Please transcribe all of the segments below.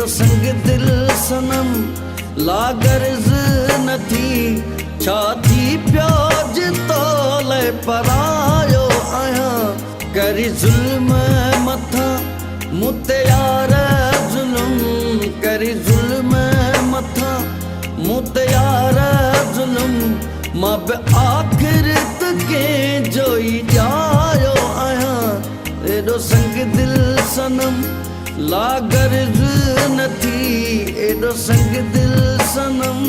एडो संग दिल सनम लागर्ज नथी छाती प्याज तोले परायो आया करी जुल्म मथा मुते यार जुल्म करी जुल्म मथा मुते यार जुल्म मब आखिर तके जोई जायो आया एडो संग दिल सनम लागर्ज नथी एडो संग दिल सनम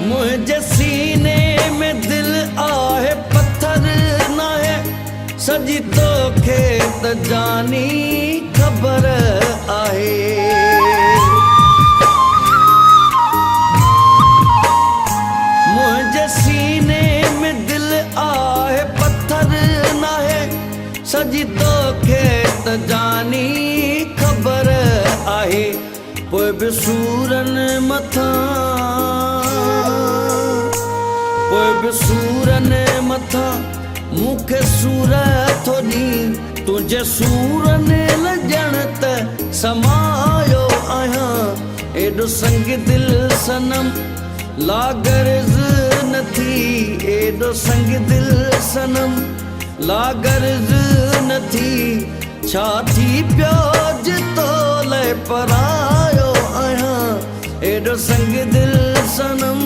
मुझे सीने में दिल आहे पत्थर ना है सजी तो खेत जानी खबर आहे मुझे सीने में दिल आहे पत्थर ना है सजी तो खेत जानी खबर आहे पोइ बि सूरन मथा सूरन मथा मुखे सूर थोड़ी तुझे सूरन लजण त समायो आया एडो संग दिल सनम लागर्ज नथी एडो संग दिल सनम लागर्ज नथी छाती प्याज तोले परायो आया एडो संग दिल सनम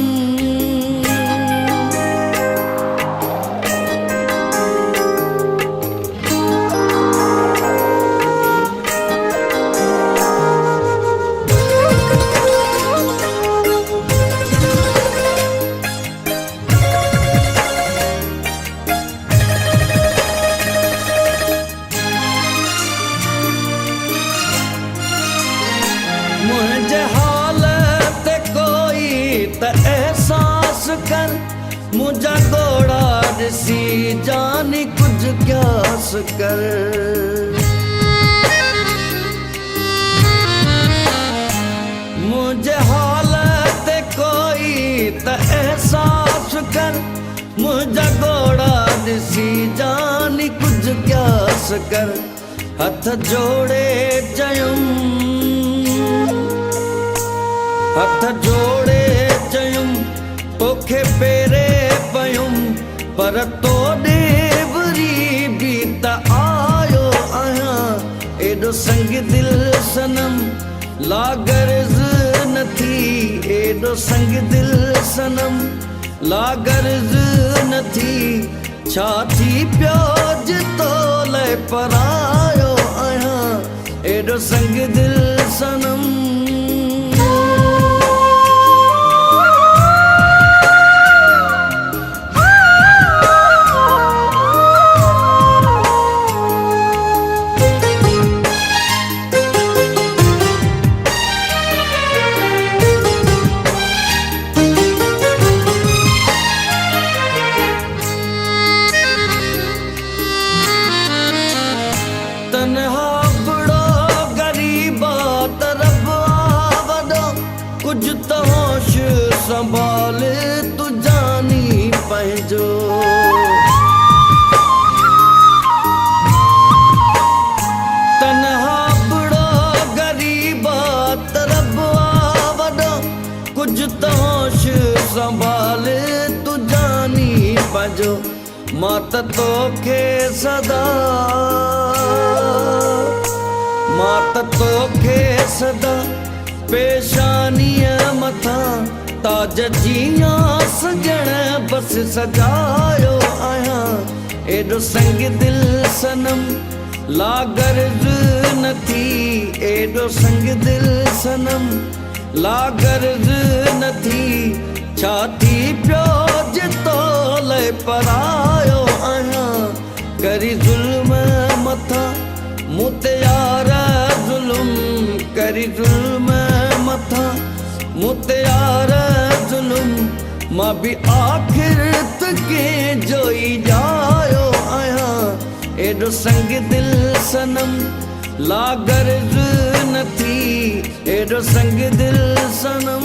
मुझे हालत कोई त एहसास कर मुझा गोड़ा ॾिसी जानी कुछ क्यास कर मुझे हालत कोई त एहसास कर मुझा गोड़ा ॾिसी जानी कुछ क्यास कर हथ जोड़े चयुम हथ जोड़े चयुम तोखे पेरे पयुम पर तो देवरी भी त आयो आया एडो संग दिल सनम लागर्ज नथी एडो संग दिल सनम लागर्ज नथी छाती प्याज तोले परायो आया एडो संग दिल सनम तन्हा बुढ़ो गरीबा तरफ आवडो कुछ तो होश संभाल तू जानी पंहिंजो तन्हा बुढ़ो गरीबा तरफ आवडो कुछ तो होश संभाल तू जानी पंहिंजो मात तोखे सदा मात तोखे सदा पेशानीअ मथा ताज जिया सजण बस सजायो आया एडो संग दिल सनम लागर्ज नथी एडो संग दिल सनम लागर्ज नथी छाती प्याज तोले परायो आया करी जुल्म मथा मुते यार जुल्म करी जुल्म मथा मुते यार जुल्म मां भी आखिर तके जोई जायो आया एडो संग दिल सनम लागर्ज न थी एडो संग दिल सनम